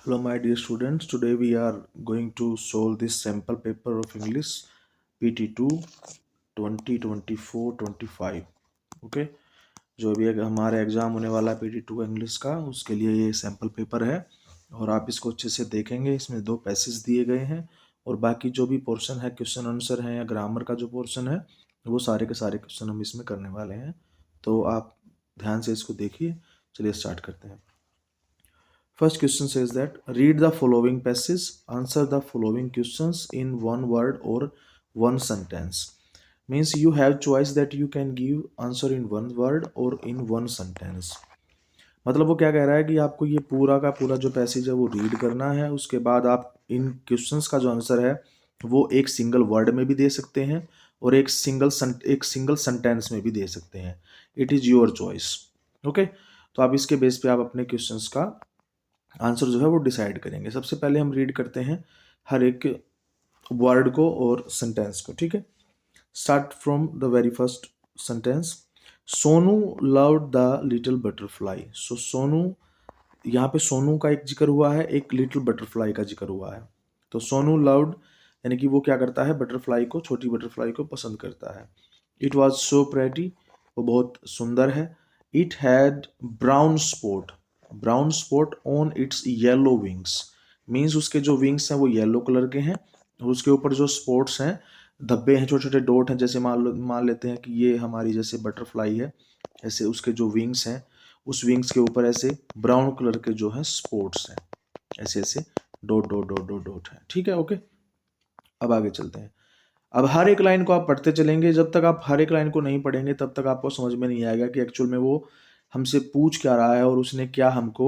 Hello, my dear students. Today we are going to solve this sample paper of English PT2 2024-25. Okay, जो भी हमारा exam होने वाला है PT2 इंग्लिश का, उसके लिए ये सैम्पल पेपर है और आप इसको अच्छे से देखेंगे। इसमें 2 पैसेज दिए गए हैं और बाकी जो भी पोर्शन है, क्वेश्चन आंसर है या ग्रामर का जो पोर्शन है, वो सारे के सारे क्वेश्चन हम इसमें करने वाले हैं। तो आप ध्यान से इसको देखिए। चलिए स्टार्ट करते हैं। First question says that read the following passage, answer the following questions in one word or one sentence. Means you have choice that you can give answer in one word or in one sentence. मतलब वो क्या कह रहा है कि आपको ये पूरा का पूरा जो पैसेज है वो रीड करना है। उसके बाद आप इन क्वेश्चंस का जो आंसर है वो एक सिंगल वर्ड में भी दे सकते हैं और एक सिंगल सेंटेंस में भी दे सकते हैं। It is your choice. Okay, तो आप इसके बेस पे आप अपने क्वेश्चंस का आंसर जो है वो डिसाइड करेंगे। सबसे पहले हम रीड करते हैं हर एक वर्ड को और सेंटेंस को। ठीक है, start from the very first sentence. Sonu loved the little butterfly. So Sonu, यहाँ पे सोनू का एक जिक्र हुआ है, एक लिटिल बटरफ्लाई का जिक्र हुआ है। तो सोनू लव्ड यानी कि वो क्या करता है, बटरफ्लाई को, छोटी बटरफ्लाई को पसंद करता है। इट वॉज सो प्रेटी, वो बहुत सुंदर है। It had brown spot on it's yellow wings. Means उसके जो विंग्स हैं वो येलो कलर के हैं और उसके ऊपर जो स्पॉट्स हैं, धब्बे हैं, छोटे छोटे डॉट हैं। जैसे मान लेते हैं कि ये हमारी जैसे बटरफ्लाई है, ऐसे उसके जो विंग्स हैं, उस विंग्स के ऊपर ऐसे ब्राउन कलर के जो हैं स्पॉट्स हैं, ऐसे ऐसे dot dot dot dot dot हैं। ठीक है, ओके, अब आगे चलते हैं। अब हर एक लाइन को आप पढ़ते चलेंगे। जब तक आप हर एक लाइन को नहीं पढ़ेंगे तब तक आपको समझ में नहीं आएगा कि एक्चुअल में वो हमसे पूछ क्या रहा है और उसने क्या हमको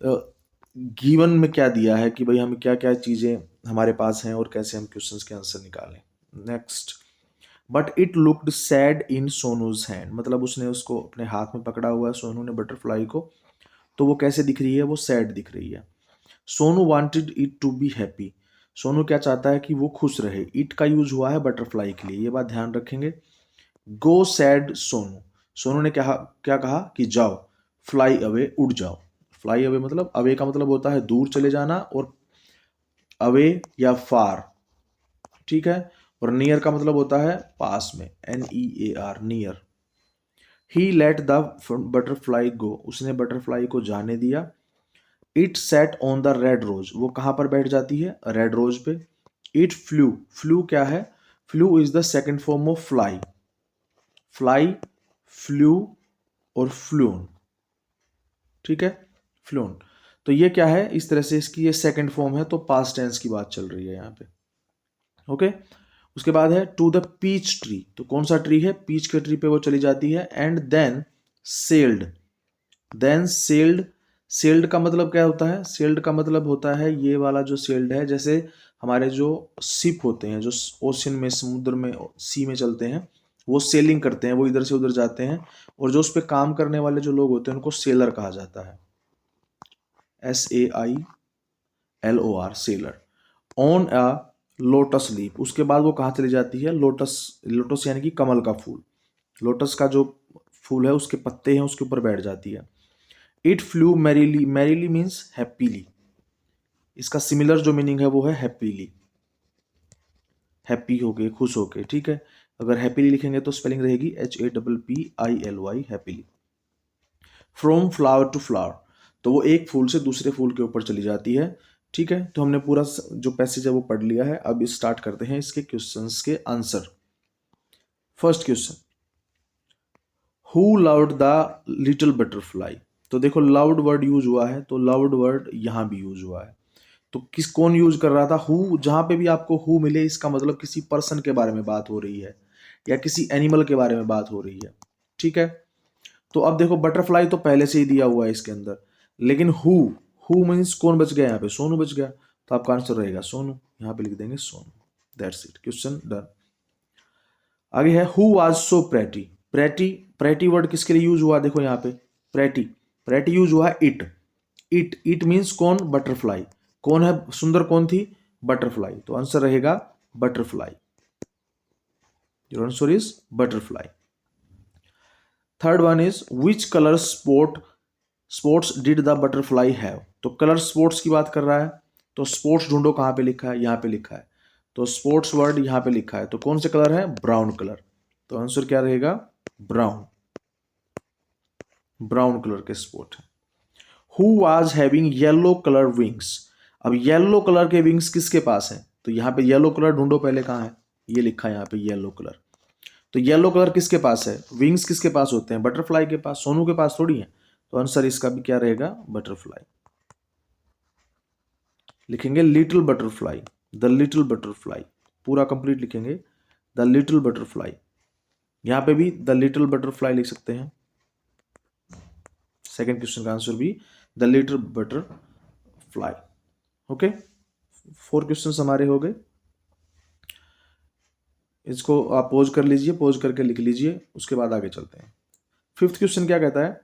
गिवन में क्या दिया है, कि भाई हम क्या क्या चीज़ें हमारे पास हैं और कैसे हम क्वेश्चंस के आंसर निकालें। Next, but it looked sad in सोनूज hand. मतलब उसने उसको अपने हाथ में पकड़ा हुआ है, सोनू ने बटरफ्लाई को, तो वो कैसे दिख रही है, वो सैड दिख रही है। Sonu wanted it to be happy. Sonu क्या चाहता है कि वो खुश रहे। इट का यूज हुआ है बटरफ्लाई के लिए, ये बात ध्यान रखेंगे। गो सैड सोनू, सोनू ने क्या क्या कहा कि जाओ, फ्लाई अवे, उड़ जाओ। फ्लाई अवे मतलब, अवे का मतलब होता है दूर चले जाना, और अवे या फार, ठीक है। और नियर का मतलब होता है पास में, NEAR, near. He let the butterfly go, उसने बटरफ्लाई को जाने दिया। It set on the red rose, वो कहाँ पर बैठ जाती है, रेड रोज पे। इट फ्लू, फ्लू क्या है, flu is the second form of fly. Fly, flu और फ्लून, ठीक है, फ्लून। तो ये क्या है, इस तरह से इसकी ये सेकंड फॉर्म है, तो पास्ट टेंस की बात चल रही है यहाँ पे। ओके, उसके बाद है टू द पीच ट्री। तो कौन सा ट्री है, पीच के ट्री पे वो चली जाती है। And then sailed, then sailed, sailed का मतलब क्या होता है, सेल्ड का मतलब होता है ये वाला जो सेल्ड है, जैसे हमारे जो शिप होते हैं जो ओशन में, समुद्र में, सी में चलते हैं, वो सेलिंग करते हैं, वो इधर से उधर जाते हैं, और जो उस पर काम करने वाले जो लोग होते हैं उनको सेलर कहा जाता है, SAILOR, seller. On a lotus leaf, उसके बाद वो कहाँ चली जाती है, लोटस, लोटस यानी कि कमल का फूल, लोटस का जो फूल है उसके पत्ते हैं उसके ऊपर बैठ जाती है। It flu merrily, merrily means happily, इसका सिमिलर जो मीनिंग है वो है हैप्पीली, हैप्पी हो गए, खुश हो गए, ठीक है। अगर हैप्पीली लिखेंगे तो स्पेलिंग रहेगी HAPPILY, happily. From flower to flower, तो वो एक फूल से दूसरे फूल के ऊपर चली जाती है, ठीक है। तो हमने पूरा जो पैसेज है वो पढ़ लिया है। अब स्टार्ट करते हैं इसके क्वेश्चंस के answer. First question, who loved the little butterfly. तो देखो लव्ड वर्ड यूज हुआ है, तो लव्ड वर्ड यहां भी यूज हुआ है। तो कौन यूज कर रहा था, हु। जहां पे भी आपको हु मिले, इसका मतलब किसी पर्सन के बारे में बात हो रही है या किसी एनिमल के बारे में बात हो रही है, ठीक है। तो अब देखो बटरफ्लाई तो पहले से ही दिया हुआ है इसके अंदर, लेकिन हु मीन्स कौन बच गया यहाँ पे, सोनू बच गया, तो आपका आंसर रहेगा सोनू। यहाँ पे लिख देंगे Sonu, that's it, question done. आगे है who was so pretty. Pretty, pretty word किसके लिए यूज हुआ, देखो यहाँ पे प्रेटी, प्रेटी यूज हुआ है इट। इट मीन्स कौन, बटरफ्लाई। कौन है सुंदर, कौन थी, बटरफ्लाई, तो आंसर रहेगा butterfly. Your answer is butterfly. Third one is which colour spots did the butterfly have. तो कलर स्पोर्ट्स की बात कर रहा है, तो स्पोर्ट्स ढूंढो, कहाँ पे लिखा है, यहाँ पे लिखा है, तो स्पोर्ट्स वर्ड यहाँ पे लिखा है, तो कौन से कलर है, ब्राउन कलर, तो आंसर क्या रहेगा, ब्राउन, ब्राउन कलर के स्पोर्ट है। Who was having yellow colour wings, अब येलो कलर के विंग्स किसके पास है, तो यहाँ पे येलो कलर ढूंढो पहले, कहाँ है, ये लिखा है यहाँ पे येलो कलर, तो येलो कलर किसके पास है, विंग्स किसके पास होते हैं, बटरफ्लाई के पास, सोनू के पास थोड़ी है, तो आंसर इसका भी क्या रहेगा, बटरफ्लाई। लिखेंगे little butterfly, the little butterfly, पूरा कंप्लीट लिखेंगे, द लिटिल बटरफ्लाई, यहां पे भी द लिटिल बटरफ्लाई लिख सकते हैं, सेकंड क्वेश्चन का आंसर भी the little butterfly. Okay, 4 question हमारे हो गए, इसको आप पॉज कर लीजिए, पॉज करके लिख लीजिए, उसके बाद आगे चलते हैं। 5th क्वेश्चन क्या कहता है,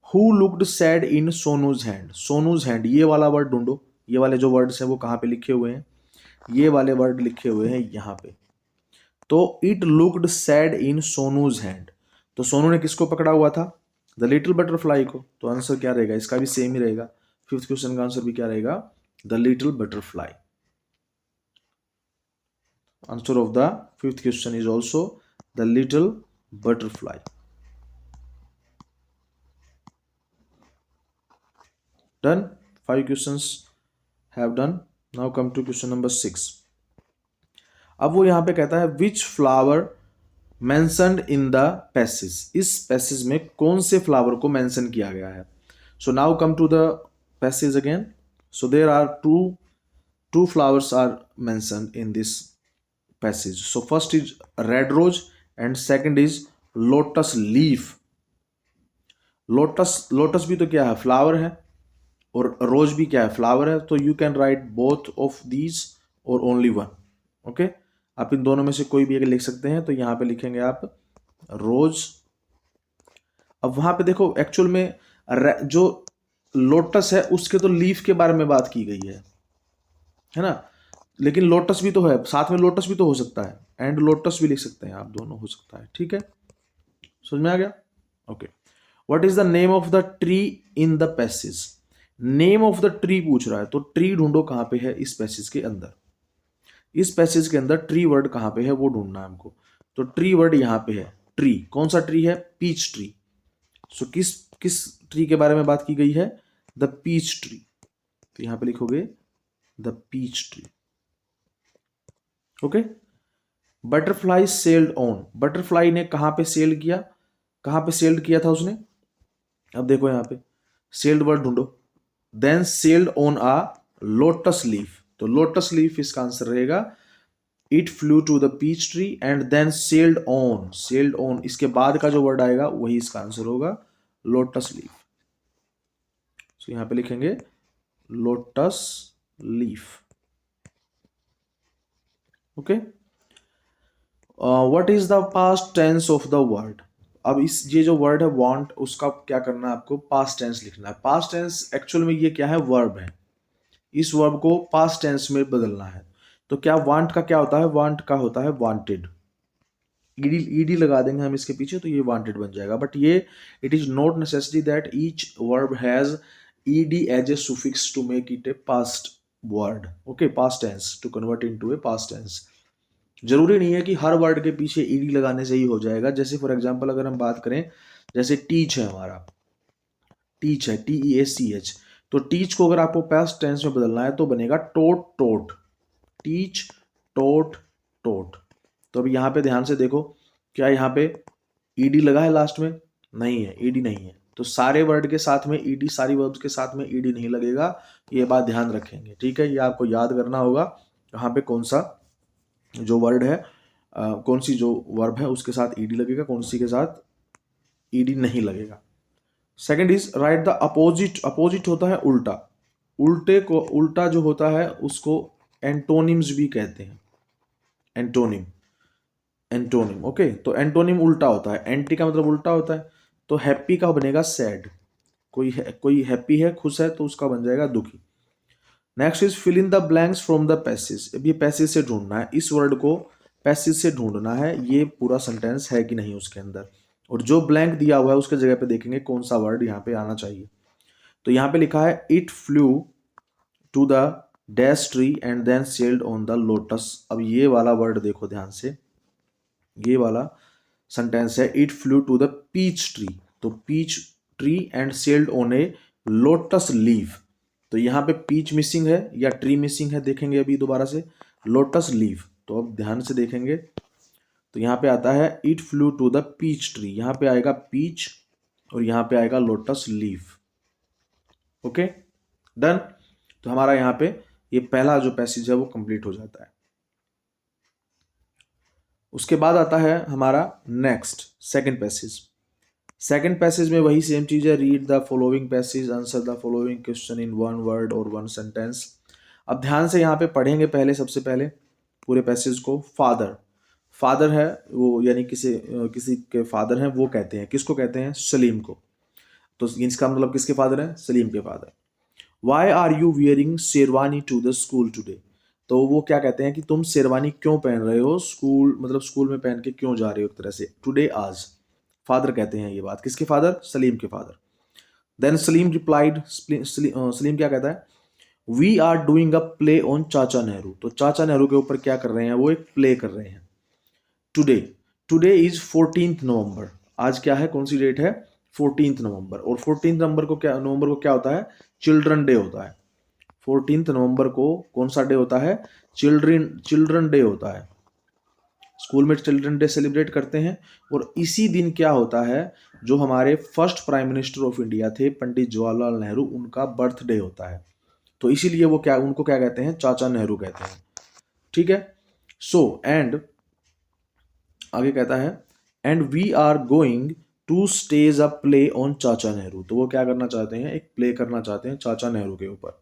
who looked sad in सोनूज hand, सोनूज hand, ये वाला वर्ड ढूंढो, ये वाले जो वर्ड्स हैं वो कहाँ पे लिखे हुए हैं, ये वाले वर्ड लिखे हुए हैं यहाँ पे, तो it looked sad in सोनूज hand, तो सोनू ने किसको पकड़ा हुआ था, द लिटिल बटरफ्लाई को, तो आंसर क्या रहेगा, इसका भी सेम ही रहेगा, 5th क्वेश्चन का आंसर भी क्या रहेगा, the little butterfly. Answer of the 5th question is also the little butterfly. Done, 5 questions have done. Now come to question number 6. अब वो यहाँ पे कहता है which flower mentioned in the passage, इस पैसेज में कौन से फ्लावर को मेंशन किया गया है। So now come to the passage again, so there are two flowers are mentioned in this passage, so first is red rose and second is lotus leaf. Lotus भी तो क्या है, फ्लावर है, और रोज भी क्या है, फ्लावर है, तो you can write both of these और ओनली वन। ओके, आप इन दोनों में से कोई भी एक लिख सकते हैं, तो यहां पे लिखेंगे आप रोज। अब वहां पे देखो एक्चुअल में जो लोटस है उसके तो लीफ के बारे में बात की गई है ना, लेकिन लोटस भी तो है, साथ में लोटस भी तो हो सकता है, एंड लोटस भी लिख सकते हैं आप, दोनों हो सकता है, ठीक है, समझ में आ गया। Okay, what is the name of the tree in the passage, name of the tree पूछ रहा है, तो ट्री ढूंढो कहां पे है इस पैसेज के अंदर, इस पैसेज के अंदर ट्री वर्ड कहां पे है वो ढूंढना है हमको, तो ट्री वर्ड यहां पे है, ट्री कौन सा ट्री है, पीच ट्री। सो किस किस ट्री के बारे में बात की गई है, द पीच ट्री, तो यहां पे लिखोगे the peach tree. Okay, butterfly sailed on, butterfly ने कहां पे सेल किया, कहां पे सेल्ड किया था उसने, अब देखो यहां पे सेल्ड वर्ड ढूंढो, then sailed on a lotus leaf, तो लोटस लीफ इसका आंसर रहेगा, it flew to the peach tree and then sailed on, sailed on इसके बाद का जो वर्ड आएगा वही इसका आंसर होगा, लोटस लीफ। सो यहां पे लिखेंगे lotus leaf. Okay, what is the past tense of the word, अब इस ये जो वर्ड है वांट, उसका क्या करना है आपको, पास्ट टेंस लिखना है। पास्ट टेंस एक्चुअल में ये क्या है, वर्ब है, इस वर्ब को पास्ट टेंस में बदलना है, तो क्या वांट का क्या होता है, वांट का होता है वांटेड, ईडी लगा देंगे हम इसके पीछे तो ये वांटेड बन जाएगा, बट ये it is not necessary that each verb has ED as a suffix to make it a past word. Okay, past tense to convert into a past tense, जरूरी नहीं है कि हर वर्ड के पीछे ईडी लगाने से ही हो जाएगा। जैसे फॉर एग्जांपल अगर हम बात करें, जैसे टीच है हमारा, टीच है TEACH, तो टीच को अगर आपको पास्ट टेंस में बदलना है तो बनेगा टोट टोट, टीच टोट टोट। तो अब यहाँ पे ध्यान से देखो, क्या यहाँ पे ईडी लगा है लास्ट में, नहीं है, ईडी नहीं है, तो सारे वर्ड के साथ में ईडी, सारी वर्ब्स के साथ में ईडी नहीं लगेगा, ये बात ध्यान रखेंगे, ठीक है, ये आपको याद करना होगा कहाँ पे कौन सा जो वर्ड है, कौन सी जो वर्ब है उसके साथ ईडी लगेगा, कौन सी के साथ ईडी नहीं लगेगा। Second is right the opposite, opposite होता है उल्टा, उल्टे को, उल्टा जो होता है उसको एंटोनिम्स भी कहते हैं, एंटोनिम, एंटोनिम। ओके, तो एंटोनिम उल्टा होता है, एंटी का मतलब उल्टा होता है, तो हैप्पी का बनेगा सैड, कोई हैप्पी है, खुश है, तो उसका बन जाएगा दुखी। Next is fill in the blanks from the passage, अब ये पैसेज से ढूंढना है, इस वर्ड को पैसेज से ढूंढना है, ये पूरा सेंटेंस है कि नहीं उसके अंदर, और जो ब्लैंक दिया हुआ है उसके जगह पे देखेंगे कौन सा वर्ड यहाँ पे आना चाहिए। तो यहाँ पे लिखा है it flew to the dash tree and then sailed on the lotus. अब ये वाला वर्ड देखो ध्यान से, ये वाला सेंटेंस है it flew to the peach tree, तो peach tree and sailed on a lotus leaf. तो यहाँ पे पीच मिसिंग है या ट्री मिसिंग है, देखेंगे अभी दोबारा से। लोटस लीव, तो अब ध्यान से देखेंगे तो यहाँ पे आता है it flew to the peach tree, यहाँ पे आएगा पीच और यहाँ पे आएगा लोटस लीव। Okay done. तो हमारा यहाँ पे ये पहला जो पैसेज है वो कंप्लीट हो जाता है। उसके बाद आता है हमारा next second passage. Second passage में वही सेम चीज है, read the following passage, answer the following question in one word और वन सेंटेंस। अब ध्यान से यहाँ पे पढ़ेंगे पहले, सबसे पहले पूरे पैसेज को। फादर, फादर है वो, यानी किसी के फादर हैं, वो कहते हैं, किसको कहते हैं? सलीम को। तो इसका मतलब किसके फादर हैं? सलीम के father. Why are you wearing sherwani to the school today? तो वो क्या कहते हैं कि तुम शेरवानी क्यों पहन रहे हो स्कूल, मतलब स्कूल में पहन के क्यों जा रहे हो एक तरह से, टुडे आज। फादर कहते हैं ये बात, किसके फादर? सलीम के father. Then Salim replied, Salim क्या कहता है? We are doing a play on Chacha Nehru. तो चाचा नेहरू के ऊपर क्या कर रहे हैं? वो एक प्ले कर रहे हैं। टुडे, टुडे इज 14th नवंबर। आज क्या है, कौन सी डेट है? 14th नवंबर। और 14th नवंबर को क्या होता है? चिल्ड्रन डे होता है। 14th नवंबर को कौन सा डे होता है? चिल्ड्रन डे होता है। स्कूल में चिल्ड्रन डे सेलिब्रेट करते हैं। और इसी दिन क्या होता है, जो हमारे first prime minister of India थे पंडित जवाहरलाल नेहरू, उनका बर्थडे होता है। तो इसीलिए वो क्या, उनको क्या कहते हैं? चाचा नेहरू कहते हैं। ठीक है। सो एंड आगे कहता है and we are going to stage a play on Chacha Nehru. तो वो क्या करना चाहते हैं? एक प्ले करना चाहते हैं चाचा नेहरू के ऊपर।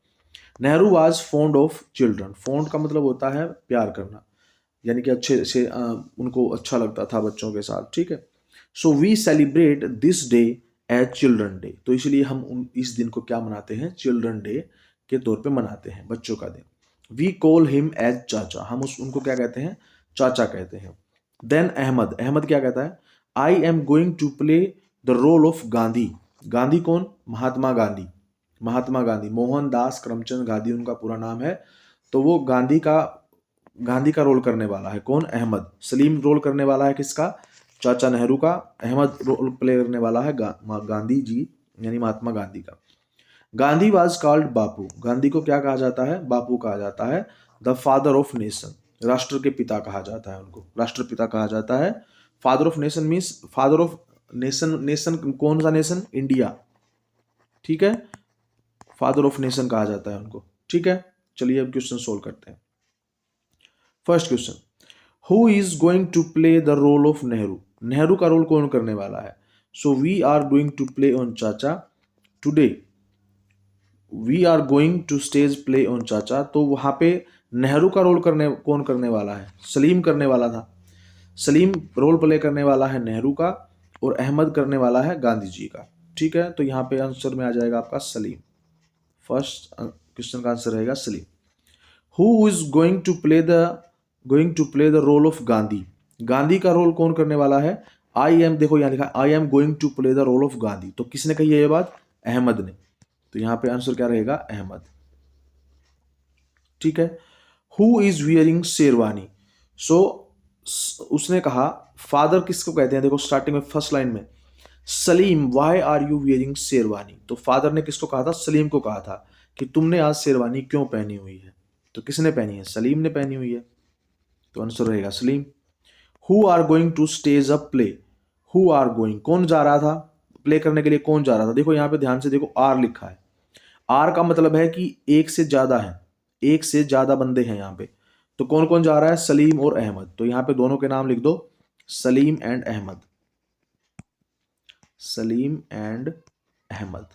Nehru was fond of children. Fond का मतलब होता है प्यार करना, यानी कि अच्छे से उनको अच्छा लगता था बच्चों के साथ। ठीक है। So we celebrate this day as children day. तो इसलिए हम इस दिन को क्या मनाते हैं? चिल्ड्रन डे के तौर पे मनाते हैं, बच्चों का दिन। वी कॉल हिम एज चाचा। हम उनको क्या कहते हैं? चाचा कहते हैं। देन अहमद, अहमद क्या कहता है? I am going to play the role of Gandhi. Gandhi कौन? महात्मा गांधी। महात्मा गांधी, मोहनदास करमचंद गांधी उनका पूरा नाम है। तो वो गांधी का रोल करने वाला है कौन? अहमद। सलीम रोल करने वाला है किसका? चाचा नेहरू का। अहमद रोल प्ले करने वाला है गांधी जी, यानी महात्मा गांधी का। गांधी वाज कॉल्ड बापू। गांधी को क्या कहा जाता है? बापू कहा जाता है। द फादर ऑफ नेशन, राष्ट्र के पिता कहा जाता है उनको, राष्ट्रपिता कहा जाता है। Father of nation means father of nation. Nation कौन सा नेशन? इंडिया। ठीक है। फादर ऑफ नेशन कहा जाता है उनको। ठीक है। चलिए अब क्वेश्चन सोल्व करते हैं। First question, who is going to play the role of Nehru? Nehru का रोल कौन करने वाला है? So we are going to play on chacha today. We are going to stage play on chacha. तो वहां पे नेहरू का रोल कौन करने वाला है? सलीम करने वाला था। सलीम रोल प्ले करने वाला है नेहरू का, और अहमद करने वाला है गांधी जी का। ठीक है। तो यहाँ पे आंसर में आ जाएगा आपका सलीम। फर्स्ट क्वेश्चन का आंसर रहेगा Salim. Who is going to play the role of Gandhi? Gandhi का रोल कौन करने वाला है? आई एम, देखो यहाँ लिखा I am going to play the role of Gandhi. तो किसने कही है ये बात? अहमद ने। तो यहाँ पे आंसर क्या रहेगा? अहमद। ठीक है। Who is wearing sherwani? सो उसने कहा, फादर किसको कहते हैं? देखो स्टार्टिंग में फर्स्ट लाइन में, Salim why are you wearing sherwani. तो फादर ने किसको कहा था? सलीम को कहा था कि तुमने आज शेरवानी क्यों पहनी हुई है। तो किसने पहनी है? सलीम ने पहनी हुई है। तो आंसर रहेगा Salim. Who are going to stage a play? Who are going, कौन जा रहा था प्ले करने के लिए? कौन जा रहा था? देखो यहाँ पे ध्यान से देखो, आर लिखा है। आर का मतलब है कि एक से ज्यादा है, एक से ज्यादा बंदे हैं यहाँ पे। तो कौन कौन जा रहा है? सलीम और अहमद। तो यहाँ पे दोनों के नाम लिख दो, सलीम एंड अहमद। सलीम एंड अहमद,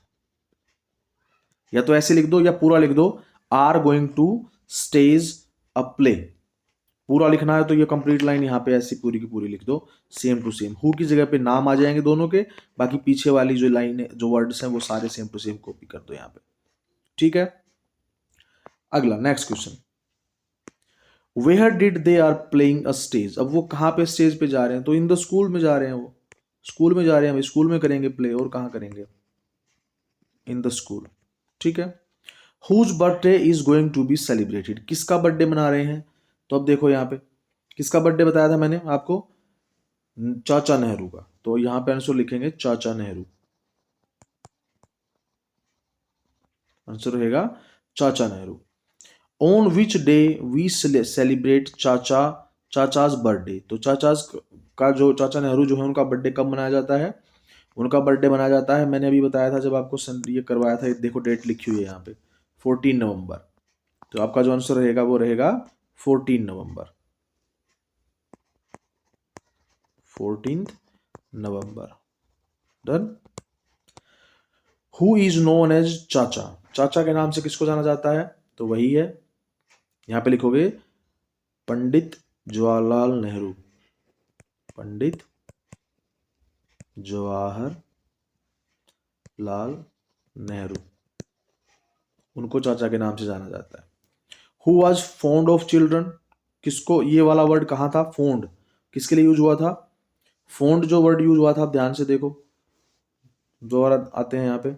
या तो ऐसे लिख दो या पूरा लिख दो, are going to stage a play. पूरा लिखना है तो ये कंप्लीट लाइन यहाँ पे ऐसी पूरी की पूरी लिख दो, सेम टू सेम। हु की जगह पे नाम आ जाएंगे दोनों के, बाकी पीछे वाली जो लाइन है, जो वर्ड्स हैं, वो सारे सेम टू सेम कॉपी कर दो यहाँ पे। ठीक है। अगला next question, where did they are playing a stage? अब वो कहाँ पे स्टेज पे जा रहे हैं? तो इन द स्कूल में जा रहे हैं, वो स्कूल में जा रहे हैं, स्कूल में करेंगे प्ले, और कहाँ करेंगे? In the school. ठीक है। Whose birthday is going to be celebrated, किसका बर्थडे मना रहे हैं? तो अब देखो यहाँ पे किसका बर्थडे बताया था मैंने आपको, चाचा नेहरू का। तो यहाँ पे आंसर लिखेंगे चाचा नेहरू, आंसर रहेगा Chacha Nehru. On which day we celebrate chacha's birthday, तो चाचाज का जो चाचा नेहरू जो है उनका बर्थडे कब मनाया जाता है? उनका बर्थडे मनाया जाता है, मैंने अभी बताया था जब आपको ये करवाया था, देखो डेट लिखी हुई है यहाँ पे 14 नवंबर। तो आपका जो आंसर रहेगा वो रहेगा 14 नवंबर, 14 नवंबर। Done. Who is known as chacha, chacha के नाम से किसको जाना जाता है? तो वही है, यहां पे लिखोगे पंडित जवाहरलाल नेहरू, पंडित जवाहर लाल नेहरू, उनको चाचा के नाम से जाना जाता है। Who was fond of children, किसको, ये वाला वर्ड कहाँ था? फॉन्ड, किसके लिए यूज हुआ था? फॉन्ड जो वर्ड यूज हुआ था, ध्यान से देखो जो वर्ड आते हैं यहाँ पे,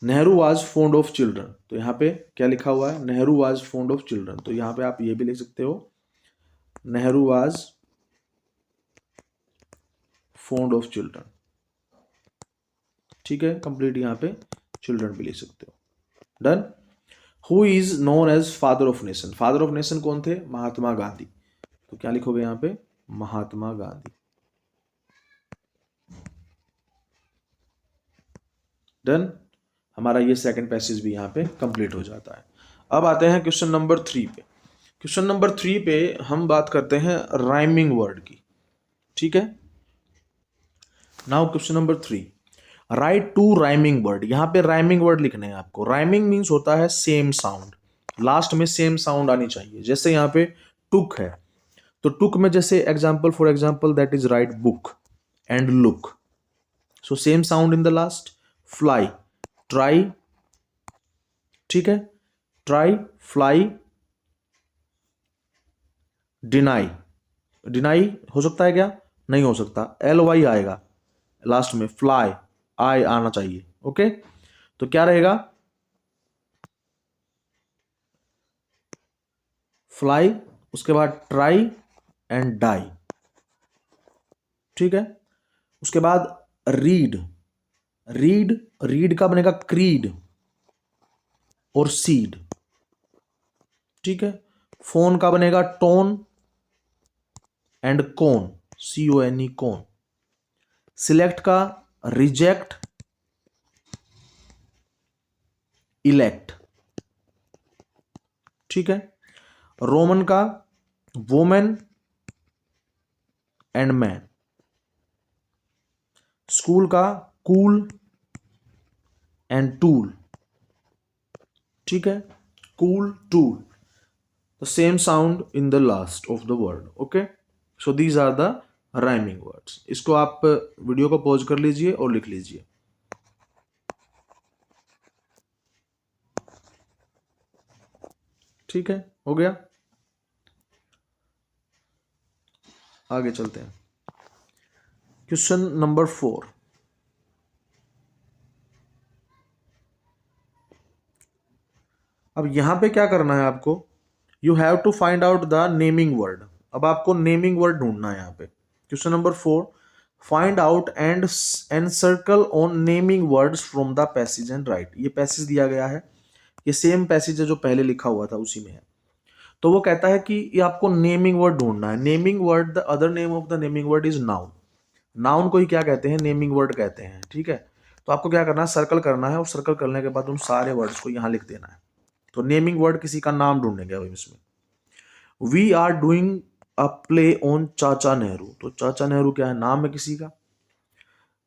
Nehru was fond of children, तो यहाँ पे क्या लिखा हुआ है? Nehru was fond of children. तो यहाँ पे आप ये भी लिख सकते हो Nehru was fond of children. ठीक है, कंप्लीट यहाँ पे चिल्ड्रन भी लिख सकते हो। Done. Who is known as father of nation, father of nation कौन थे? महात्मा गांधी। तो क्या लिखोगे यहाँ पे? महात्मा गांधी। डन। हमारा ये सेकंड पैसेज भी यहाँ पे कंप्लीट हो जाता है। अब आते हैं क्वेश्चन नंबर 3 पे। क्वेश्चन नंबर 3 पे हम बात करते हैं राइमिंग वर्ड की। ठीक है। Now question number 3, write two rhyming word. यहाँ पे राइमिंग वर्ड लिखने हैं आपको। राइमिंग मीन्स होता है सेम साउंड, लास्ट में सेम साउंड आनी चाहिए। जैसे यहाँ पे टुक है, तो टुक में जैसे example, for example that is right book and look, so same sound in the last. Fly, try, ठीक है, ट्राई, फ्लाई, डिनाई, डिनाई हो सकता है क्या? नहीं हो सकता, एल वाई आएगा लास्ट में, फ्लाई आई आना चाहिए। ओके, तो क्या रहेगा? फ्लाई, उसके बाद ट्राई एंड डाई। ठीक है, उसके बाद रीड, रीड, रीड का बनेगा क्रीड और सीड। ठीक है, फोन का बनेगा tone and cone, CONE, cone. Select का रिजेक्ट, इलेक्ट। ठीक है, रोमन का वोमेन एंड मैन। स्कूल का कूल एंड टूल। ठीक है, cool, tool, the same sound in the last of the word. Okay, so these are the rhyming words. इसको आप video को पॉज कर लीजिए और लिख लीजिए। ठीक है, हो गया। आगे चलते हैं। क्वेश्चन नंबर 4, अब यहां पे क्या करना है आपको? You have to find out the naming word. अब आपको नेमिंग वर्ड ढूंढना है यहाँ पे। Question number 4, find out and circle on naming words from the passage and write. ये पैसेज दिया गया है, ये सेम पैसेज है जो पहले लिखा हुआ था उसी में है। तो वो कहता है कि ये आपको नेमिंग वर्ड ढूंढना है। Naming word, the other name of the naming word is noun. Noun को ही क्या कहते हैं? नेमिंग वर्ड कहते हैं। ठीक है, तो आपको क्या करना है? सर्कल करना है और सर्कल करने के बाद उन सारे वर्ड्स को यहाँ लिख देना है। तो नेमिंग वर्ड किसी का नाम ढूंढेंगे अब इसमें। We are doing a play on Chacha Nehru, तो चाचा नेहरू क्या है? नाम है किसी का।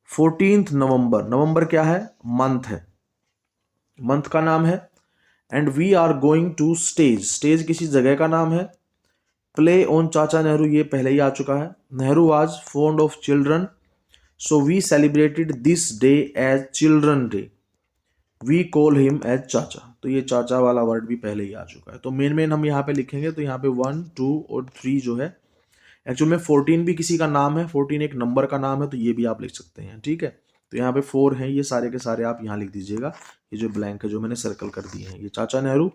14 नवंबर, नवंबर क्या है? मंथ है, मंथ का नाम है। And we are going to stage, stage किसी जगह का नाम है। प्ले ऑन चाचा नेहरू ये पहले ही आ चुका है। Nehru was fond of children, so we celebrated this day as children day, we call him as Chacha. तो ये चाचा वाला वर्ड भी पहले ही आ चुका है। तो मेन हम यहाँ पे लिखेंगे, तो यहाँ पे 1, 2 और 3 जो है, एक्चुअल में 14 भी किसी का नाम है, 14 एक नंबर का नाम है, तो ये भी आप लिख सकते हैं। ठीक है, तो यहाँ पे 4 हैं, ये सारे के सारे आप यहाँ लिख दीजिएगा, ये जो ब्लैंक है जो मैंने सर्कल कर दिए हैं, ये चाचा Nehru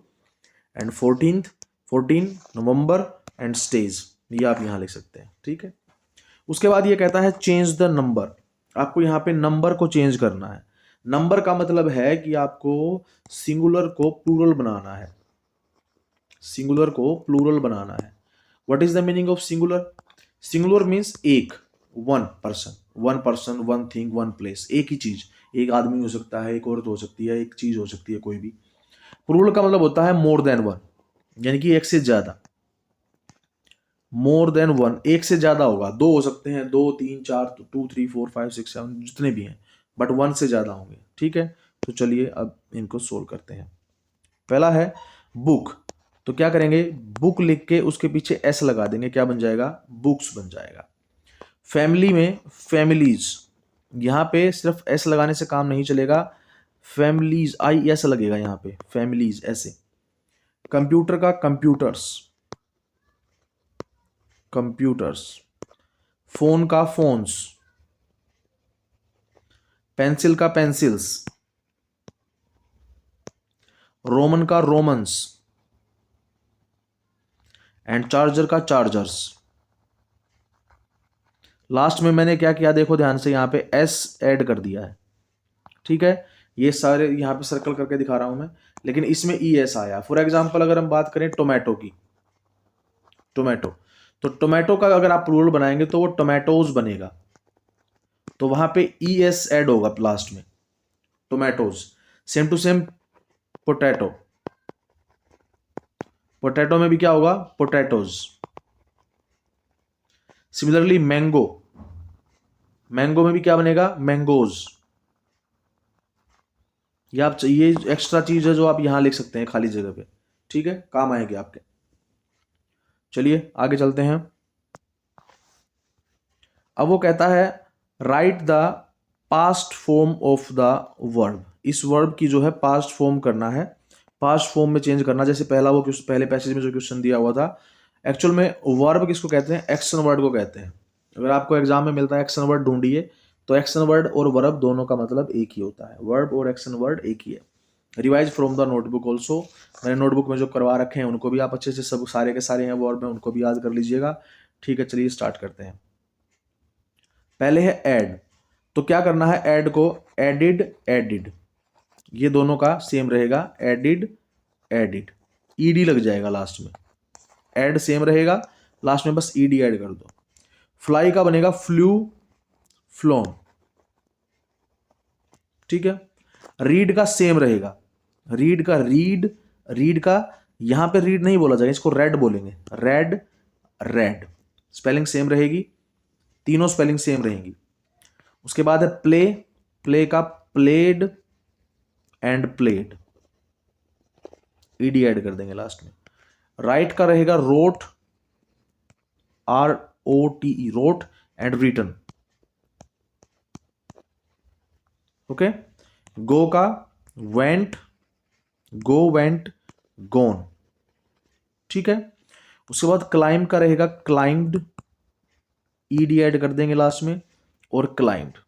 and 14 November and stage, ये आप यहाँ लिख सकते हैं। ठीक है, उसके बाद ये कहता है चेंज द नंबर, आपको यहाँ पे नंबर को चेंज करना है। नंबर का मतलब है कि आपको सिंगुलर को प्लूरल बनाना है, सिंगुलर को प्लूरल बनाना है। What is the meaning of singular? Singular means एक, one person, one thing, one place, एक ही चीज, एक आदमी हो सकता है, एक औरत हो सकती है, एक चीज हो सकती है कोई भी। प्लूरल का मतलब होता है मोर देन वन, यानी कि एक से ज्यादा, मोर देन वन, एक से ज्यादा होगा, दो हो सकते हैं, 2 3 4, 2 3 4 5 6 7 जितने भी हैं, बट वन से ज्यादा होंगे। ठीक है, तो चलिए अब इनको सोल्व करते हैं। पहला है बुक, तो क्या करेंगे, बुक लिख के उसके पीछे एस लगा देंगे, क्या बन जाएगा, बुक्स बन जाएगा। फैमिली में फैमिलीज, यहां पे सिर्फ एस लगाने से काम नहीं चलेगा, फैमिलीज आई एस लगेगा यहां पे, फैमिलीज ऐसे। कंप्यूटर का कंप्यूटर्स, कंप्यूटर्स। फोन का फोन्स, पेंसिल का पेंसिल्स, रोमन का रोमन्स एंड चार्जर का चार्जर्स। लास्ट में मैंने क्या किया देखो ध्यान से, यहां पे एस ऐड कर दिया है। ठीक है, ये सारे यहां पे सर्कल करके दिखा रहा हूं मैं, लेकिन इसमें ई एस आया। फॉर एग्जांपल अगर हम बात करें टोमेटो की, टोमेटो, तो टोमेटो का अगर आप प्लूरल बनाएंगे तो वो टोमेटोज बनेगा, तो वहां पे ई एस ऐड होगा लास्ट में, tomatoes. Same to same potato, potato में भी क्या होगा, पोटैटोज। सिमिलरली मैंगो, मैंगो में भी क्या बनेगा, मैंगोज। ये एक्स्ट्रा चीज है जो आप यहां लिख सकते हैं खाली जगह पे। ठीक है, काम आएगी आपके। चलिए आगे चलते हैं। अब वो कहता है right the past form of the verb, इस वर्ब की जो है पास्ट फॉर्म करना है, पास्ट फॉर्म में चेंज करना। जैसे पहले पैसेज में जो क्वेश्चन दिया हुआ था, एक्चुअल में वर्ब किसको कहते हैं, एक्शन वर्ड को कहते हैं। अगर आपको एग्जाम में मिलता है एक्शन वर्ड ढूंढिए, तो एक्शन वर्ड और वर्ब दोनों का मतलब एक ही होता है, वर्ब और एक्शन वर्ड एक ही है। Revise from the notebook also, मैंने नोटबुक में जो करवा रखे हैं उनको भी आप अच्छे से, सब सारे के सारे हैं वर्ब में, उनको भी याद कर लीजिएगा। ठीक है, चलिए स्टार्ट करते हैं। पहले है ऐड, तो क्या करना है, ऐड को एडिड एडिड, ये दोनों का सेम रहेगा, एडिड एडिड, ईडी लग जाएगा लास्ट में, ऐड सेम रहेगा, लास्ट में बस ईडी ऐड कर दो। फ्लाई का बनेगा फ्लू फ्लोन। ठीक है, रीड का सेम रहेगा, रीड का रीड, रीड का यहां पे रीड नहीं बोला जाएगा, इसको रेड बोलेंगे, रेड रेड, स्पेलिंग सेम रहेगी, तीनों स्पेलिंग सेम रहेंगी। उसके बाद है प्ले, प्ले का played and played, ED add कर देंगे लास्ट में। राइट का रहेगा wrote, ROTE, wrote and written. Okay, go का वेंट, गो वेंट गोन। ठीक है, उसके बाद क्लाइंब का रहेगा क्लाइंब्ड, ईडी ऐड कर देंगे लास्ट में, और क्लाइंब्ड।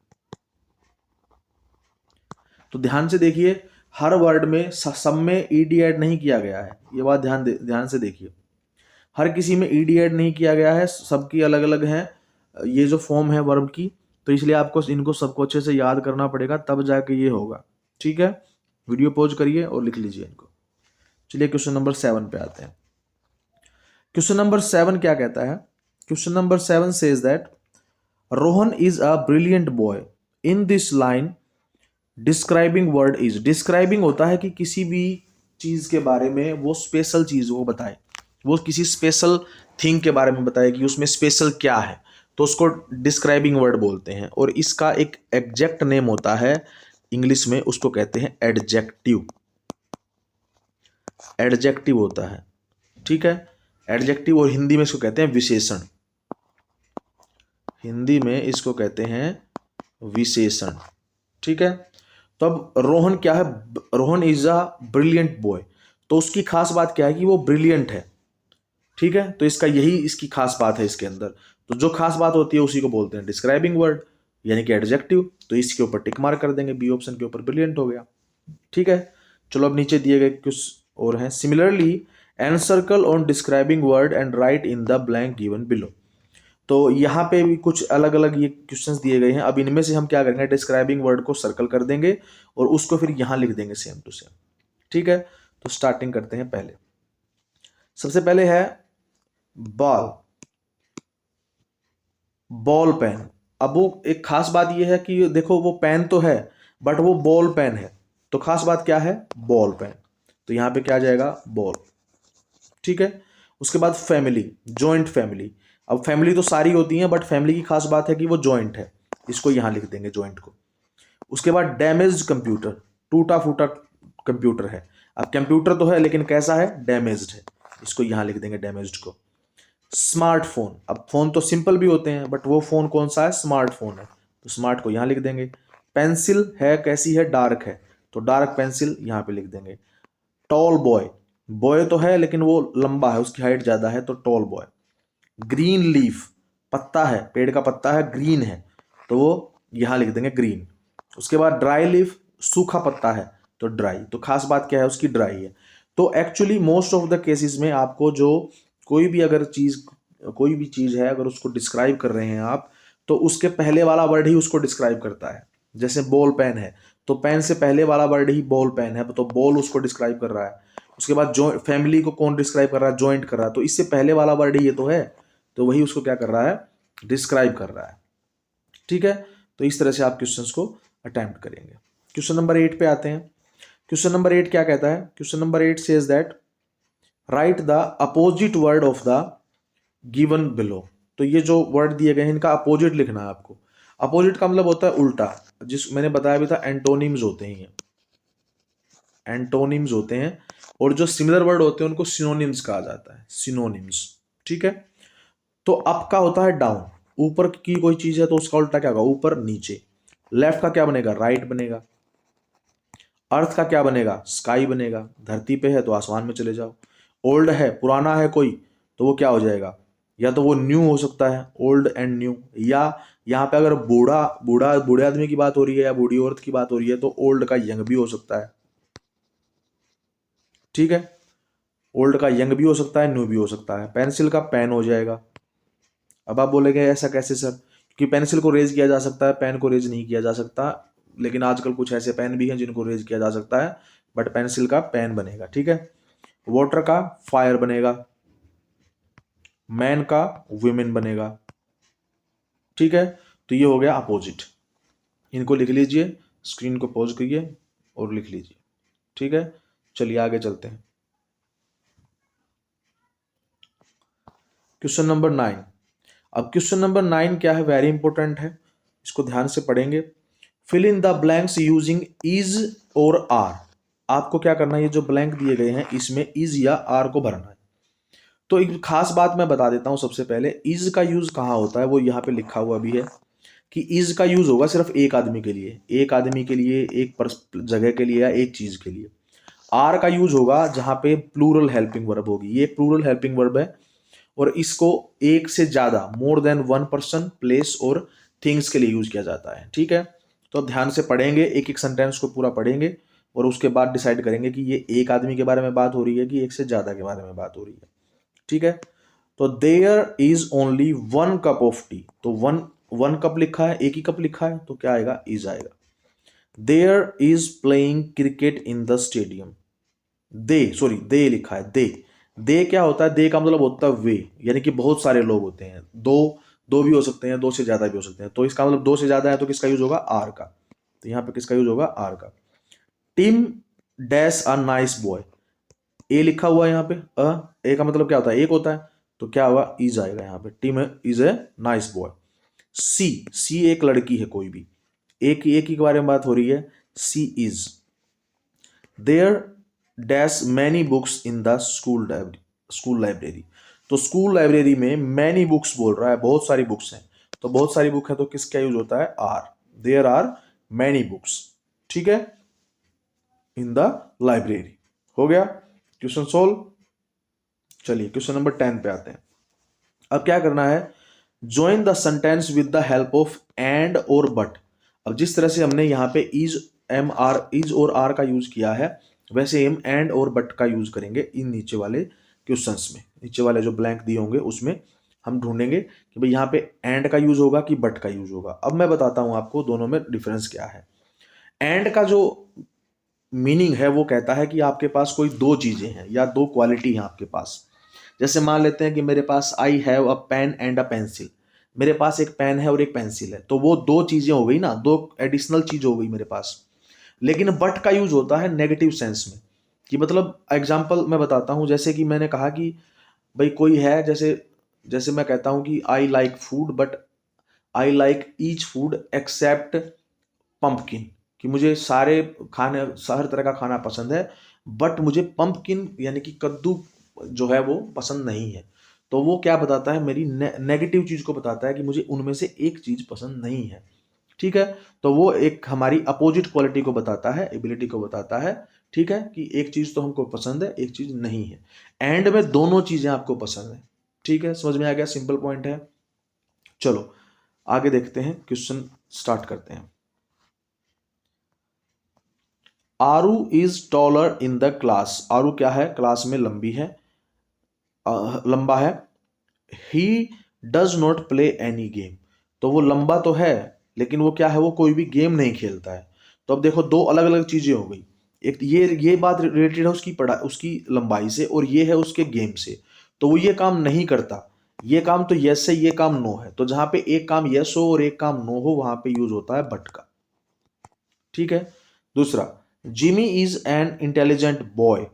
तो ध्यान से देखिए, हर वर्ड में सब में ईडी ऐड नहीं किया गया है, ये बात ध्यान से देखिए, हर किसी में ईडी ऐड नहीं किया गया है, सबकी अलग अलग है ये जो फॉर्म है वर्ब की, तो इसलिए आपको इनको सबको अच्छे से याद करना पड़ेगा, तब जाके ये होगा। ठीक है, वीडियो पॉज करिए और लिख लीजिए इनको। चलिए क्वेश्चन नंबर 7 पे आते हैं। क्वेश्चन नंबर 7 क्या कहता है, question number 7 says that Rohan is a brilliant boy, in this line describing word is, describing होता है कि किसी भी चीज के बारे में वो स्पेशल चीज वो बताए, वो किसी स्पेशल थिंग के बारे में बताए कि उसमें स्पेशल क्या है, तो उसको डिस्क्राइबिंग वर्ड बोलते हैं। और इसका एक एग्जैक्ट नेम होता है इंग्लिश में, उसको कहते हैं एडजेक्टिव, एडजेक्टिव होता है। ठीक है, एडजेक्टिव, और हिंदी में इसको कहते हैं विशेषण, हिंदी में इसको कहते हैं विशेषण। ठीक है, तो अब रोहन क्या है, Rohan is a brilliant boy, तो उसकी खास बात क्या है कि वो ब्रिलियंट है। ठीक है, तो इसका यही इसकी खास बात है इसके अंदर, तो जो खास बात होती है उसी को बोलते हैं डिस्क्राइबिंग वर्ड, यानी कि एडजेक्टिव। तो इसके ऊपर टिक मार्क कर देंगे, बी ऑप्शन के ऊपर, ब्रिलियंट हो गया। ठीक है, चलो अब नीचे दिए गए कुछ और हैं। Similarly encircle on describing word and right in the blank given below. तो यहाँ पे भी कुछ अलग अलग ये क्वेश्चंस दिए गए हैं। अब इनमें से हम क्या करेंगे, डिस्क्राइबिंग वर्ड को सर्कल कर देंगे और उसको फिर यहाँ लिख देंगे सेम टू सेम। ठीक है, तो स्टार्टिंग करते हैं। पहले सबसे पहले है बॉल, बॉल पेन। अब वो एक खास बात ये है कि देखो वो पेन तो है बट वो बॉल पेन है, तो खास बात क्या है, बॉल पेन। तो यहां पे क्या आ जाएगा, बॉल। ठीक है, उसके बाद फैमिली, जॉइंट फैमिली। अब फैमिली तो सारी होती है बट फैमिली की खास बात है कि वो जॉइंट है, इसको यहां लिख देंगे, जॉइंट को। उसके बाद डैमेज्ड कंप्यूटर, टूटा फूटा कंप्यूटर है। अब कंप्यूटर तो है लेकिन कैसा है, डैमेज्ड है, इसको यहां लिख देंगे, डैमेज्ड को। स्मार्टफोन, अब फोन तो सिंपल भी होते हैं बट वो फोन कौन सा है, स्मार्टफोन है, तो स्मार्ट को यहां लिख देंगे। पेंसिल है, कैसी है, डार्क है, तो डार्क पेंसिल यहां पे लिख देंगे। टॉल बॉय, बॉय तो है लेकिन वो लंबा है, उसकी हाइट ज्यादा है, तो टॉल बॉय। ग्रीन लीफ, पत्ता है, पेड़ का पत्ता है, ग्रीन है, तो वो यहां लिख देंगे, ग्रीन। उसके बाद ड्राई लीफ, सूखा पत्ता है, तो ड्राई। तो खास बात क्या है उसकी, ड्राई है। तो actually most of the cases में आपको जो कोई भी अगर चीज, कोई भी चीज है अगर उसको डिस्क्राइब कर रहे हैं आप, तो उसके पहले वाला वर्ड ही उसको डिस्क्राइब करता है। जैसे बॉल पेन है तो पेन से पहले वाला वर्ड ही बॉल पेन है, तो बॉल उसको डिस्क्राइब कर रहा है। उसके बाद जो फैमिली को कौन डिस्क्राइब कर रहा है, जॉइंट कर रहा है, तो इससे पहले वाला वर्ड ही ये तो है, तो वही उसको क्या कर रहा है, डिस्क्राइब कर रहा है। ठीक है, तो इस तरह से आप क्वेश्चंस को अटेम्प्ट करेंगे। क्वेश्चन नंबर 8 पे आते हैं। क्वेश्चन नंबर 8 क्या कहता है, question number 8 says that right the opposite word of the given below. तो ये जो वर्ड दिए गए हैं इनका अपोजिट लिखना है आपको। अपोजिट का मतलब होता है उल्टा, जिस मैंने बताया भी था, एंटोनिम्स होते हैं, एंटोनिम्स होते हैं, और जो सिमिलर वर्ड होते हैं उनको सिनोनिम्स कहा जाता है, सिनोनिम्स। ठीक है, तो अप का होता है डाउन, ऊपर की कोई चीज है तो उसका उल्टा क्या होगा, ऊपर नीचे। लेफ्ट का क्या बनेगा, राइट बनेगा। अर्थ का क्या बनेगा, स्काई बनेगा, धरती पे है तो आसमान में चले जाओ। ओल्ड है, पुराना है कोई, तो वो क्या हो जाएगा, या तो वो न्यू हो सकता है, ओल्ड एंड न्यू। या यहाँ पे अगर बूढ़ा बूढ़ा बूढ़े आदमी की बात हो रही है या बूढ़ी औरत की बात हो रही है तो ओल्ड का यंग भी हो सकता है। ठीक है, ओल्ड का यंग भी हो सकता है, न्यू भी हो सकता है। पेंसिल का पेन हो जाएगा। अब आप बोलेंगे ऐसा कैसे सर, क्योंकि पेंसिल को रेज किया जा सकता है, पेन को रेज नहीं किया जा सकता, लेकिन आजकल कुछ ऐसे पेन भी हैं जिनको रेज किया जा सकता है, बट पेंसिल का पेन बनेगा। ठीक है, वाटर का फायर बनेगा, मैन का वुमेन बनेगा। ठीक है, तो ये हो गया अपोजिट। इनको लिख लीजिए, स्क्रीन को पॉज करिए और लिख लीजिए। ठीक है, चलिए आगे चलते हैं। Question number 9। अब क्वेश्चन नंबर 9 क्या है, वेरी इंपॉर्टेंट है, इसको ध्यान से पढ़ेंगे। Fill in the blanks using is और आर। आपको क्या करना है, ये जो ब्लैंक दिए गए हैं इसमें इज या आर को भरना है। तो एक खास बात मैं बता देता हूं, सबसे पहले इज का यूज कहां होता है वो यहाँ पे लिखा हुआ भी है कि इज का यूज होगा सिर्फ एक आदमी के लिए, एक आदमी के लिए, एक जगह के लिए या एक चीज के लिए। आर का यूज होगा जहां पे प्लूरल हेल्पिंग वर्ब होगी, ये प्लूरल हेल्पिंग वर्ब है और इसको एक से ज्यादा, more than one person, place और थिंग्स के लिए यूज किया जाता है। ठीक है, तो अब ध्यान से पढ़ेंगे, एक एक सेंटेंस को पूरा पढ़ेंगे और उसके बाद डिसाइड करेंगे कि ये एक आदमी के बारे में बात हो रही है कि एक से ज्यादा के बारे में बात हो रही है। ठीक है, तो there is only one cup of tea, तो वन वन कप लिखा है, एक ही कप लिखा है, तो क्या आएगा, इज आएगा। There is playing cricket in the stadium, they लिखा है, दे क्या होता है, दे का मतलब होता है वे, यानी कि बहुत सारे लोग होते हैं, दो दो भी हो सकते हैं, दो से ज्यादा भी हो सकते हैं, तो इसका मतलब दो से ज्यादा है तो किसका यूज होगा, आर का। तो यहां पे किसका यूज होगा, आर का। Tim dash a nice boy, a लिखा हुआ है यहाँ पे, ए का मतलब क्या होता है, एक होता है, तो क्या हुआ, इज आएगा यहाँ पे, Tim is a nice boy. She एक लड़की है कोई भी, एक ही के बारे में बात हो रही है, she is. There dash many books in the school library, तो स्कूल लाइब्रेरी में मैनी बुक्स बोल रहा है, बहुत सारी बुक्स हैं, तो बहुत सारी बुक है तो किसका यूज होता है, are. There are many books. ठीक है, इन द लाइब्रेरी। हो गया क्वेश्चन सोल्व। चलिए क्वेश्चन नंबर 10 पे आते हैं। अब क्या करना है, join the sentence with the help of and और बट। अब जिस तरह से हमने यहाँ पे इज और आर का यूज किया है, वैसे हम एंड और बट का यूज करेंगे इन नीचे वाले क्वेश्चंस में। नीचे वाले जो ब्लैंक दिए होंगे उसमें हम ढूंढेंगे कि भाई यहाँ पे एंड का यूज होगा कि बट का यूज होगा। अब मैं बताता हूँ आपको दोनों में डिफरेंस क्या है। एंड का जो मीनिंग है वो कहता है कि आपके पास कोई दो चीजें हैं या दो क्वालिटी हैं आपके पास। जैसे मान लेते हैं कि मेरे पास I have a pen and a pencil, मेरे पास एक पेन है और एक पेंसिल है, तो वो दो चीजें हो गई ना, दो एडिशनल चीज हो गई मेरे पास। लेकिन बट का यूज होता है नेगेटिव सेंस में, कि मतलब एग्जाम्पल मैं बताता हूं, जैसे कि मैंने कहा कि भाई कोई है, जैसे जैसे मैं कहता हूं कि I like food but I like each food except pumpkin, कि मुझे सारे खाने, हर तरह का खाना पसंद है, बट मुझे पंपकिन यानी कि कद्दू जो है वो पसंद नहीं है। तो वो क्या बताता है, मेरी नेगेटिव चीज को बताता है कि मुझे उनमें से एक चीज पसंद नहीं है। ठीक है, तो वो एक हमारी अपोजिट क्वालिटी को बताता है, एबिलिटी को बताता है। ठीक है, कि एक चीज तो हमको पसंद है, एक चीज नहीं है। एंड में दोनों चीजें आपको पसंद है। ठीक है, समझ में आ गया, सिंपल पॉइंट है। चलो आगे देखते हैं, क्वेश्चन स्टार्ट करते हैं। Aru is taller in the class, Aru क्या है, क्लास में लंबी है, लंबा है। He does not play any game, तो वो लंबा तो है लेकिन वो क्या है, वो कोई भी गेम नहीं खेलता है। तो अब देखो दो अलग अलग चीजें हो गई, एक ये बात रिलेटेड है उसकी उसकी लंबाई से, और ये है उसके गेम से। तो वो ये काम नहीं करता, ये काम तो यस है, ये काम नो है। तो जहां पे एक काम यस हो और एक काम नो हो, वहां पे यूज होता है बट का। ठीक है, दूसरा, Jimmy is an intelligent boy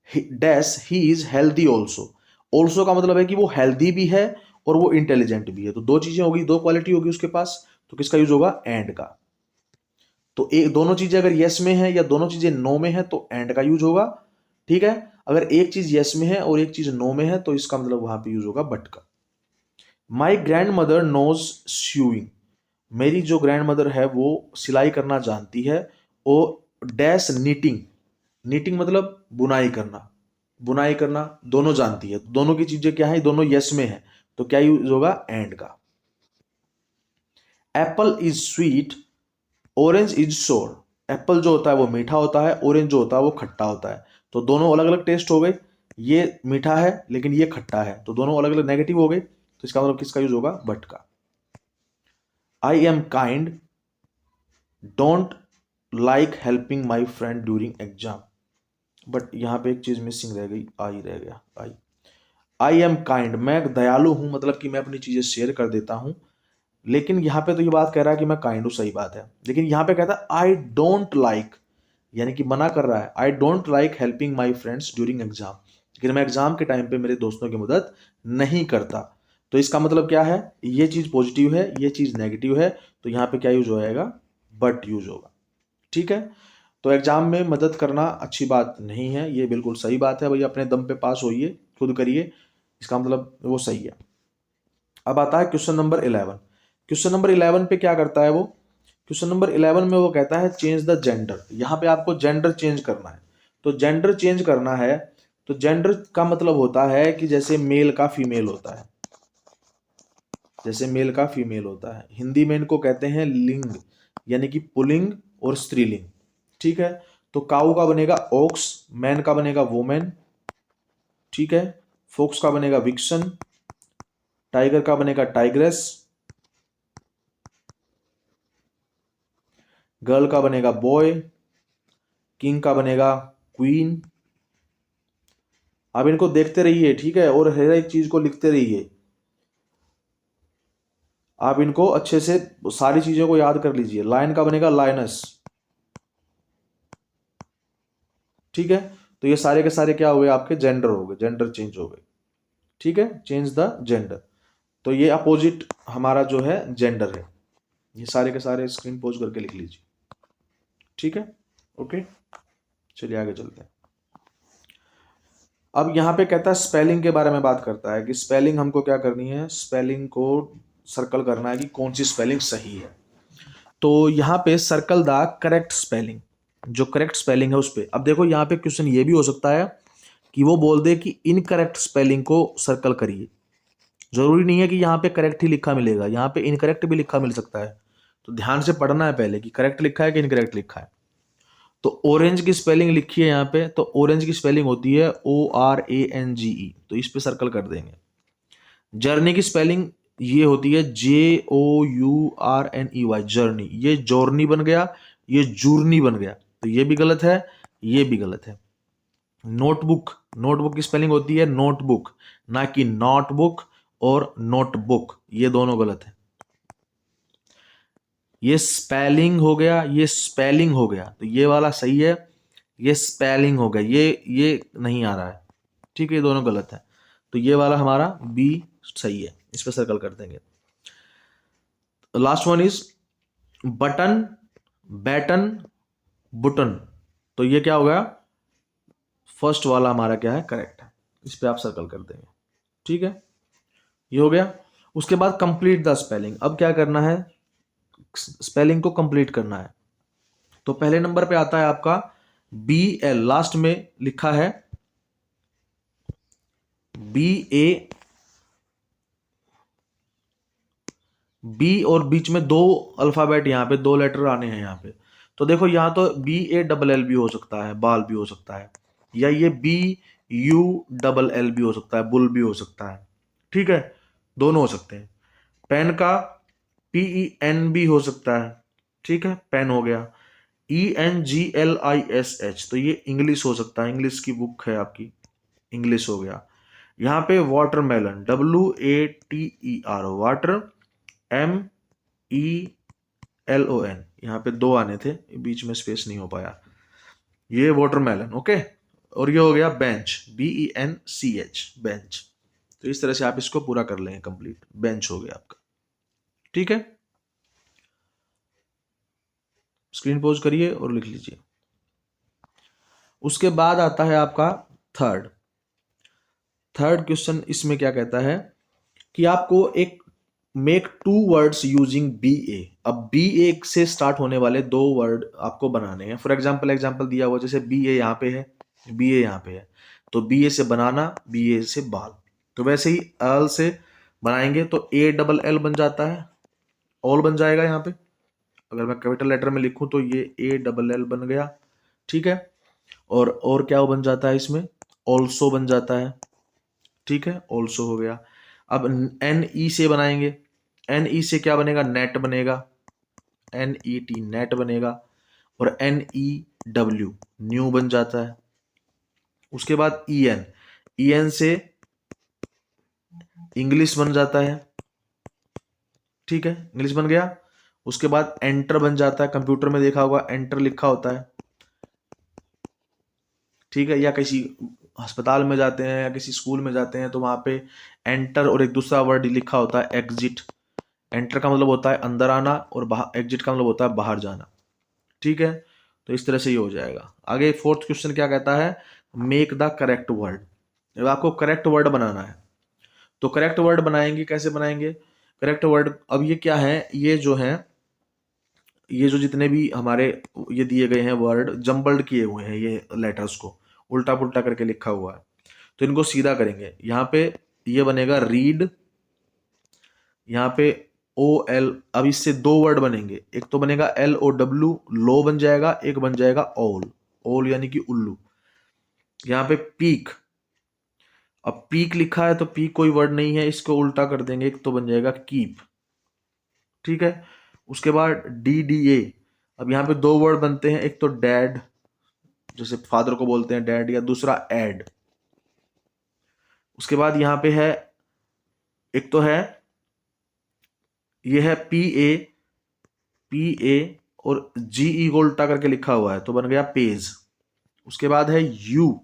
dash he is healthy also. Also का मतलब है कि वो हेल्दी भी है और वो इंटेलिजेंट भी है। तो दो चीजें होगी, दो क्वालिटी होगी उसके पास, तो किसका यूज होगा, एंड का। तो एक दोनों चीजें अगर यस में है या दोनों चीजें नो में है तो एंड का यूज होगा। ठीक है, अगर एक चीज यस में है और एक चीज नो में है तो इसका मतलब वहां पे यूज होगा बट का। My grand mother knows sewing, मेरी जो ग्रैंड मदर है वो सिलाई करना जानती है। ओ डैश नीटिंग, नीटिंग मतलब बुनाई करना, बुनाई करना दोनों जानती है। दोनों की चीजें क्या है, दोनों यस में है, तो क्या यूज होगा, एंड का। Apple is sweet orange is सोर, एप्पल जो होता है वो मीठा होता है, ऑरेंज जो होता है वो खट्टा होता है। तो दोनों अलग अलग टेस्ट हो गए, ये मीठा है लेकिन ये खट्टा है, तो दोनों अलग अलग नेगेटिव हो गए। तो इसका मतलब किसका यूज होगा, बट का। I am kind don't like helping my friend during exam, but यहां पे एक चीज मिसिंग रह गई, आई रह गया, आई एम काइंड, मैं दयालु हूं, मतलब कि मैं अपनी चीजें शेयर कर देता हूं। लेकिन यहां पे तो ये बात कह रहा है कि मैं काइंड हूं, सही बात है, लेकिन यहां पे कहता है आई डोंट लाइक, यानी कि मना कर रहा है, I don't like helping my friends during exam, लेकिन मैं एग्जाम के टाइम पे मेरे दोस्तों की मदद नहीं करता। तो इसका मतलब क्या है, ये चीज पॉजिटिव है, ये चीज नेगेटिव है, तो यहाँ पे क्या यूज हो जाएगा, बट यूज होगा। ठीक है, तो एग्जाम में मदद करना अच्छी बात नहीं है, ये बिल्कुल सही बात है, भाई अपने दम पे पास होइए, खुद करिए, इसका मतलब वो सही है। अब आता है क्वेश्चन नंबर 11। क्वेश्चन नंबर 11 पे क्या करता है वो, क्वेश्चन नंबर 11 में वो कहता है चेंज द जेंडर, यहाँ पे आपको जेंडर चेंज करना है। तो जेंडर चेंज करना है, तो जेंडर का मतलब होता है कि जैसे मेल का फीमेल होता है, जैसे मेल का फीमेल होता है, हिंदी में इनको कहते हैं लिंग, यानी कि पुल्लिंग और स्त्रीलिंग। ठीक है, तो काऊ का बनेगा ओक्स, मैन का बनेगा वोमेन, ठीक है, फोक्स का बनेगा विक्सन, टाइगर का बनेगा टाइग्रेस, गर्ल का बनेगा बॉय, किंग का बनेगा क्वीन। अब इनको देखते रहिए, ठीक है, और हर एक चीज को लिखते रहिए। आप इनको अच्छे से सारी चीजों को याद कर लीजिए। लायन का बनेगा लायनस, ठीक है, तो ये सारे के सारे क्या हो गए, आपके जेंडर हो गए, जेंडर चेंज हो गए। ठीक है, चेंज द जेंडर, तो ये अपोजिट हमारा जो है जेंडर है। ये सारे के सारे स्क्रीन पोज करके लिख लीजिए। ठीक है, ओके, चलिए आगे चलते हैं। अब यहाँ पे कहता है स्पेलिंग के बारे में बात करता है कि स्पेलिंग हमको क्या करनी है, स्पेलिंग को सर्कल करना है कि कौन सी स्पेलिंग सही है। तो यहाँ पे सर्कल द करेक्ट स्पेलिंग, जो करेक्ट स्पेलिंग है उस पर। अब देखो यहाँ पे क्वेश्चन ये भी हो सकता है कि वो बोल दे कि इनकरेक्ट स्पेलिंग को सर्कल करिए। जरूरी नहीं है कि यहाँ पे करेक्ट ही लिखा मिलेगा, यहाँ पे इनकरेक्ट भी लिखा मिल सकता है। तो ध्यान से पढ़ना है पहले कि करेक्ट लिखा है कि इनकरेक्ट लिखा है। तो ऑरेंज की स्पेलिंग लिखी है यहाँ पे, तो ऑरेंज की स्पेलिंग होती है ORANGE, तो इस पे सर्कल कर देंगे। जर्नी की स्पेलिंग ये होती है JOURNEY, जर्नी। ये जॉर्नी बन गया, ये जूर्नी बन गया, तो ये भी गलत है, ये भी गलत है। नोटबुक, नोटबुक की स्पेलिंग होती है नोटबुक, ना कि नोटबुक और नोटबुक, ये दोनों गलत है। ये स्पेलिंग हो गया, ये स्पेलिंग हो गया, तो ये वाला सही है, ये स्पेलिंग हो गया, ये नहीं आ रहा है, ठीक है, ये दोनों गलत है। तो ये वाला हमारा बी सही है, इस पर सर्कल कर देंगे। Last one is button, baton, button, तो ये क्या हो गया, फर्स्ट वाला हमारा क्या है, करेक्ट है, इस पे आप सर्कल कर देंगे, ठीक है, ये हो गया। उसके बाद कंप्लीट द स्पेलिंग, अब क्या करना है, स्पेलिंग को कंप्लीट करना है। तो पहले नंबर पे आता है आपका BL, लास्ट में लिखा है BA, B और बीच में दो अल्फाबेट, यहां पे दो लेटर आने हैं यहां पे। तो देखो यहां तो BALL भी हो सकता है, बाल भी हो सकता है, या ये BULL भी हो सकता है, बुल भी हो सकता है, ठीक है, दोनों हो सकते हैं। पेन का PEN भी हो सकता है, ठीक है, पेन हो गया। ENGLISH, तो ये इंग्लिश हो सकता है, इंग्लिश की बुक है आपकी, इंग्लिश हो गया। यहाँ पे वाटरमेलन, WATER, वाटर, MELON, यहाँ पे दो आने थे, बीच में स्पेस नहीं हो पाया, ये वाटरमेलन, ओके। और ये हो गया बेंच, BENCH, बेंच। तो इस तरह से आप इसको पूरा कर लेंगे कंप्लीट, बेंच हो गया आपका, ठीक है। स्क्रीन पोज करिए और लिख लीजिए। उसके बाद आता है आपका थर्ड क्वेश्चन, इसमें क्या कहता है कि आपको एक मेक 2 वर्ड्स यूजिंग BA। अब BA से स्टार्ट होने वाले 2 वर्ड आपको बनाने हैं। फॉर एग्जाम्पल दिया हुआ, जैसे BA यहाँ पे है, BA यहाँ पे है, तो BA से बनाना, BA से बाल, तो वैसे ही L से बनाएंगे तो ALL बन जाता है, ऑल बन जाएगा यहाँ पे। अगर मैं कैपिटल लेटर में लिखूं तो ये ALL बन गया, ठीक है। और क्या बन जाता है इसमें, ऑल्सो बन जाता है, ठीक है, ऑल्सो हो गया। अब NE से बनाएंगे, NE से क्या बनेगा, नेट बनेगा, NET, नेट बनेगा। और NEW, न्यू बन जाता है। उसके बाद EN से इंग्लिश बन जाता है, ठीक है, इंग्लिश बन गया। उसके बाद एंटर बन जाता है, कंप्यूटर में देखा होगा एंटर लिखा होता है, ठीक है, या किसी अस्पताल में जाते हैं या किसी स्कूल में जाते हैं तो वहां पे एंटर और एक दूसरा वर्ड लिखा होता है, एग्जिट। एंटर का मतलब होता है अंदर आना और बाहर, एग्जिट का मतलब होता है बाहर जाना, ठीक है। तो इस तरह से ये हो जाएगा। आगे फोर्थ क्वेश्चन क्या कहता है, मेक द करेक्ट वर्ड। जब आपको करेक्ट वर्ड बनाना है तो करेक्ट वर्ड बनाएंगे, कैसे बनाएंगे करेक्ट वर्ड, अब ये क्या है, ये जो जितने भी हमारे ये दिए गए हैं वर्ड, जम्बल्ड किए हुए हैं, ये लेटर्स को उल्टा पुल्टा करके लिखा हुआ है, तो इनको सीधा करेंगे। यहाँ पे ये बनेगा रीड, यहाँ पे OL। अब इससे 2 वर्ड बनेंगे, एक तो बनेगा LOW, लो बन जाएगा, एक बन जाएगा ओल यानी कि उल्लू। यहाँ पे पीक, अब पीक लिखा है तो पीक कोई वर्ड नहीं है, इसको उल्टा कर देंगे, एक तो बन जाएगा कीप, ठीक है। उसके बाद DDA, अब यहाँ पे 2 वर्ड बनते हैं, एक तो डैड, जैसे फादर को बोलते हैं डैड, या दूसरा एड। उसके बाद यहाँ पे है, एक तो है, ये है PA और GE को उल्टा करके लिखा हुआ है तो बन गया पेज। उसके बाद है यू,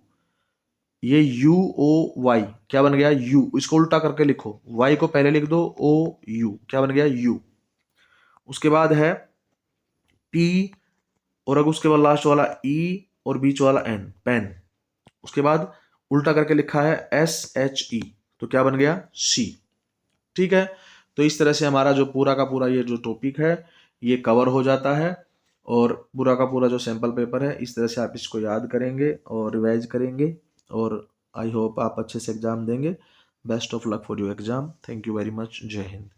ये UOY, क्या बन गया यू, इसको उल्टा करके लिखो, Y को पहले लिख दो, OU, क्या बन गया यू। उसके बाद है P, और अगर उसके बाद लास्ट वाला E और बीच वाला N, पेन। उसके बाद उल्टा करके लिखा है SHE, तो क्या बन गया C, ठीक है। तो इस तरह से हमारा जो पूरा का पूरा ये जो टॉपिक है ये कवर हो जाता है, और पूरा का पूरा जो सैम्पल पेपर है इस तरह से आप इसको याद करेंगे और रिवाइज करेंगे, और आई होप आप अच्छे से एग्जाम देंगे। Best of luck for your exam. Thank you very much. जय हिंद।